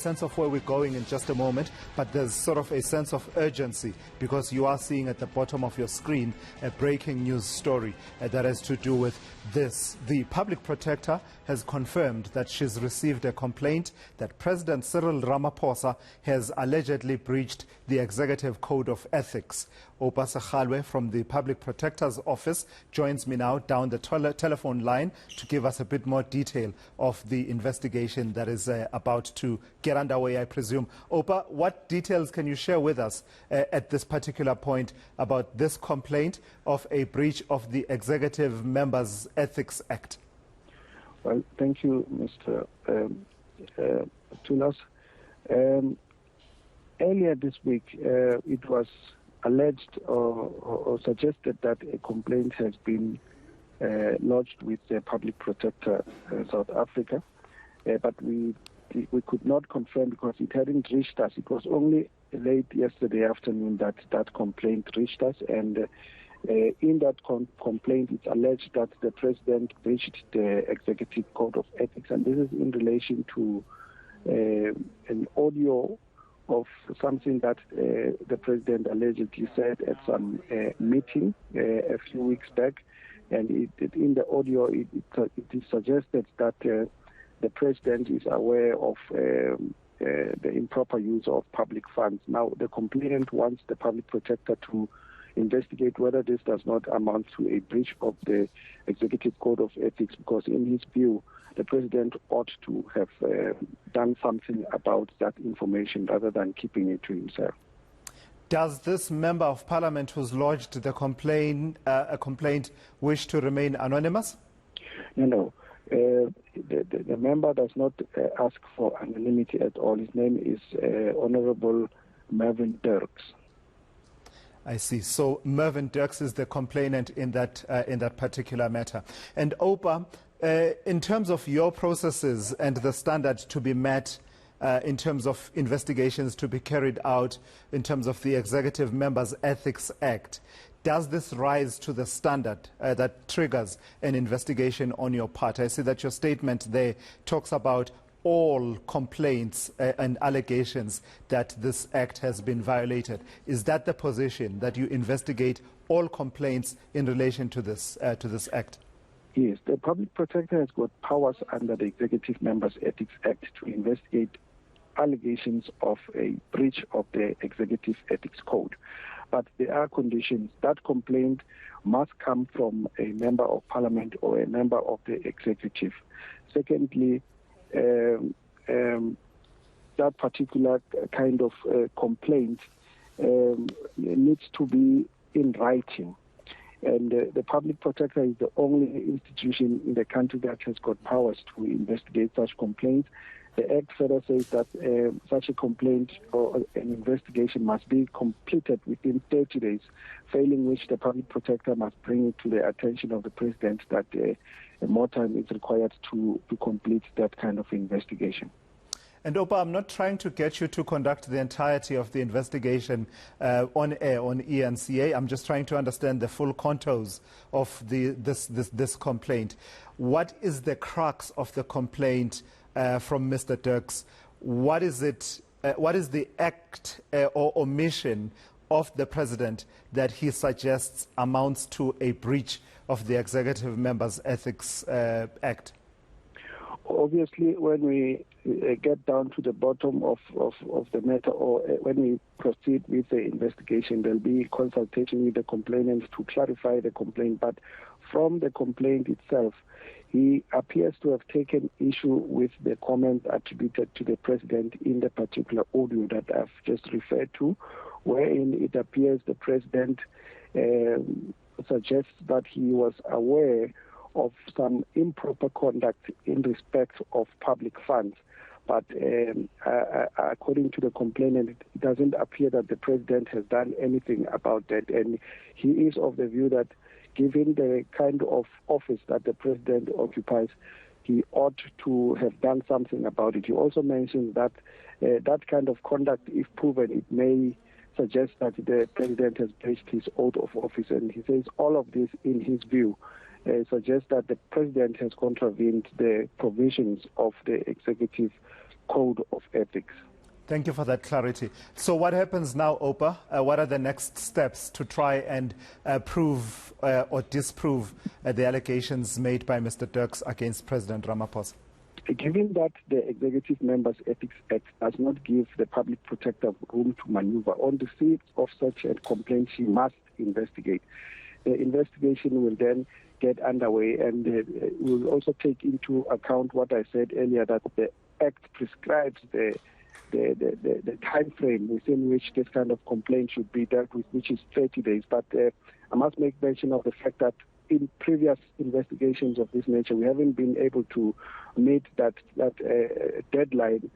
Sense of where we're going in just a moment, but there's sort of a sense of urgency because you are seeing at the bottom of your screen a breaking news story that has to do with this. The public protector has confirmed that she's received a complaint that President Cyril Ramaphosa has allegedly breached the Executive Code of Ethics. Opa Sekhalwe from the Public Protector's Office joins me now down the telephone line to give us a bit more detail of the investigation that is about to get underway, I presume. Opa, what details can you share with us at this particular point about this complaint of a breach of the Executive Members Ethics Act? Well, thank you, Mr. Tulas. Earlier this week, it was alleged or suggested that a complaint has been lodged with the Public Protector South Africa, but we could not confirm because it hadn't reached us. It was only late yesterday afternoon that that complaint reached us, and in that complaint it's alleged that the President breached the Executive Code of Ethics, and this is in relation to an audio of something that the President allegedly said at some meeting a few weeks back. And in the audio, it is suggested that the President is aware of the improper use of public funds. Now, the complainant wants the Public Protector to investigate whether this does not amount to a breach of the Executive Code of Ethics, because in his view, the President ought to have done something about that information rather than keeping it to himself. Does this Member of Parliament who's lodged the complaint wish to remain anonymous? No. The member does not ask for anonymity at all. His name is Honorable Mervyn Dirks. I see. So Mervyn Dirks is the complainant in that particular matter. And Opa, in terms of your processes and the standard to be met in terms of investigations to be carried out in terms of the Executive Members Ethics Act, does this rise to the standard that triggers an investigation on your part? I see that your statement there talks about all complaints and allegations that this act has been violated. Is that the position, that you investigate all complaints in relation to this act? Yes, the Public Protector has got powers under the Executive Members Ethics Act to investigate allegations of a breach of the Executive Ethics Code. But there are conditions. That complaint must come from a Member of Parliament or a member of the Executive. Secondly, that particular kind of complaint needs to be in writing. And the Public Protector is the only institution in the country that has got powers to investigate such complaints. The Act further says that such a complaint or an investigation must be completed within 30 days, failing which the Public Protector must bring it to the attention of the President that more time is required to complete that kind of investigation. And Opa, I'm not trying to get you to conduct the entirety of the investigation on air on ENCA. I'm just trying to understand the full contours of this complaint. What is the crux of the complaint from Mr. Dirks? What is it? What is the act or omission of the President that he suggests amounts to a breach of the Executive Members Ethics Act? Obviously, when we get down to the bottom of the matter, or when we proceed with the investigation, there'll be consultation with the complainant to clarify the complaint. But from the complaint itself, he appears to have taken issue with the comments attributed to the President in the particular audio that I've just referred to, wherein it appears the President suggests that he was aware of some improper conduct in respect of public funds. But according to the complainant, it doesn't appear that the President has done anything about that. And he is of the view that given the kind of office that the President occupies, he ought to have done something about it. He also mentions that that kind of conduct, if proven, it may suggest that the President has breached his oath of office. And he says all of this, in his view, suggests that the President has contravened the provisions of the Executive code of ethics. Thank you for that clarity. So what happens now, Opa? What are the next steps to try and prove or disprove the allegations made by Mr. Dirks against President Ramaphosa? Given that the Executive Members Ethics Act does not give the public protector room to maneuver, on the receipt of such a complaint, she must investigate. The investigation will then get underway, and will also take into account what I said earlier, that the Act prescribes the time frame within which this kind of complaint should be dealt with, which is 30 days. But I must make mention of the fact that in previous investigations of this nature, we haven't been able to meet that deadline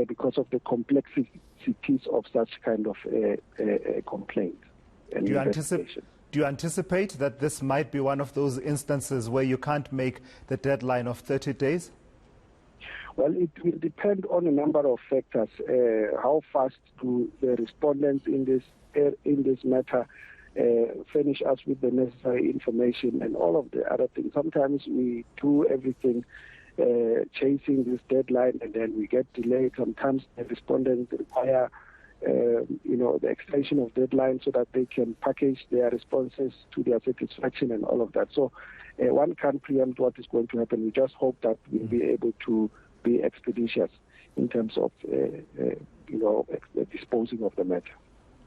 because of the complexities of such kind of complaint and investigation. Do you anticipate that this might be one of those instances where you can't make the deadline of 30 days? Well, it will depend on a number of factors. How fast do the respondents in this matter furnish us with the necessary information and all of the other things. Sometimes we do everything chasing this deadline, and then we get delayed. Sometimes the respondents require the extension of deadline so that they can package their responses to their satisfaction and all of that. So one can't preempt what is going to happen. We just hope that we'll be able to be expeditious in terms of disposing of the matter.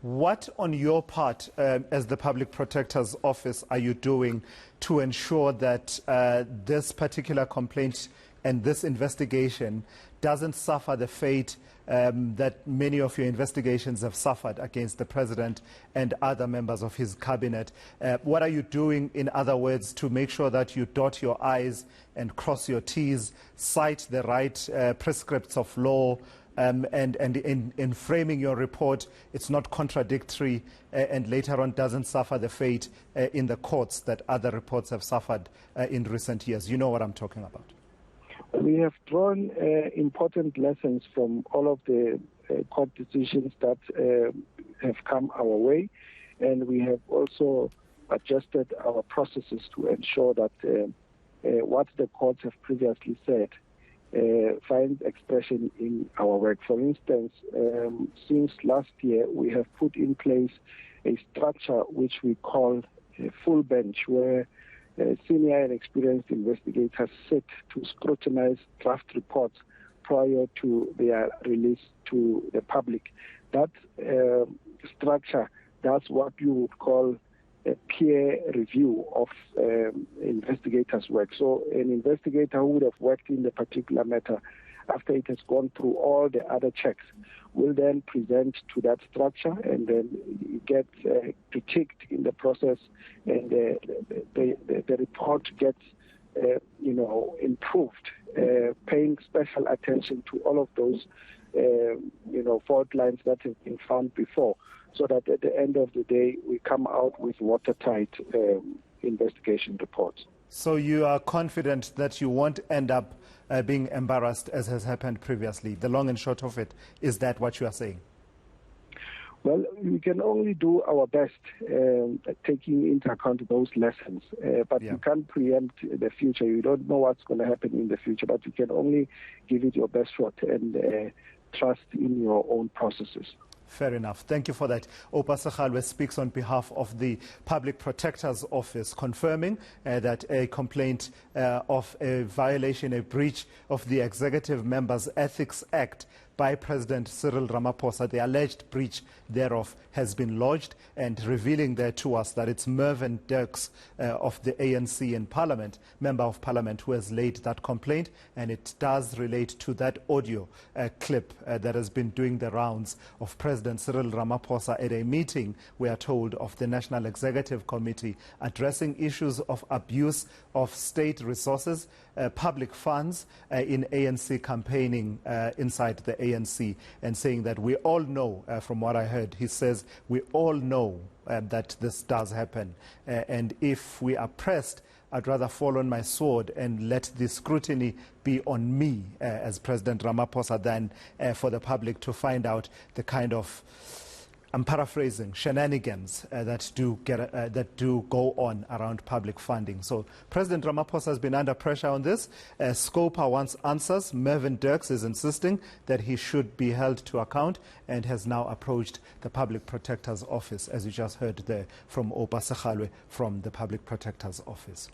What on your part as the Public Protector's Office are you doing to ensure that this particular complaint and this investigation doesn't suffer the fate that many of your investigations have suffered against the President and other members of his cabinet? What are you doing, in other words, to make sure that you dot your I's and cross your T's, cite the right prescripts of law, and in framing your report, it's not contradictory and later on doesn't suffer the fate in the courts that other reports have suffered in recent years? You know what I'm talking about. We have drawn important lessons from all of the court decisions that have come our way, and we have also adjusted our processes to ensure that what the courts have previously said finds expression in our work. For instance, since last year, we have put in place a structure which we call a full bench, where senior and experienced investigators sit to scrutinize draft reports prior to their release to the public. That structure does what you would call a peer review of investigators' work. So an investigator who would have worked in the particular matter, after it has gone through all the other checks, will then present to that structure and then get critiqued in the process, and the report gets improved, paying special attention to all of those fault lines that have been found before, so that at the end of the day we come out with watertight investigation reports. So you are confident that you won't end up being embarrassed as has happened previously? The long and short of it, is that what you are saying? Well, we can only do our best taking into account those lessons, but you can't preempt the future. You don't know what's going to happen in the future, but you can only give it your best shot and trust in your own processes. Fair enough. Thank you for that. Opa Sekhalwe speaks on behalf of the Public Protector's Office, confirming that a complaint of a violation, a breach of the Executive Members Ethics Act by President Cyril Ramaphosa, the alleged breach thereof, has been lodged, and revealing there to us that it's Mervyn Dirks of the ANC in Parliament, Member of Parliament, who has laid that complaint, and it does relate to that audio clip that has been doing the rounds of President Cyril Ramaphosa at a meeting, we are told, of the National Executive Committee, addressing issues of abuse of state resources, public funds in ANC campaigning inside the ANC, and saying that we all know, from what I heard, he says, we all know that this does happen. And if we are pressed, I'd rather fall on my sword and let the scrutiny be on me as President Ramaphosa than for the public to find out the kind of I'm paraphrasing, shenanigans that do go on around public funding. So President Ramaphosa has been under pressure on this. Scopa wants answers. Mervyn Dirks is insisting that he should be held to account and has now approached the Public Protector's Office, as you just heard there from Opa Sekhalwe from the Public Protector's Office.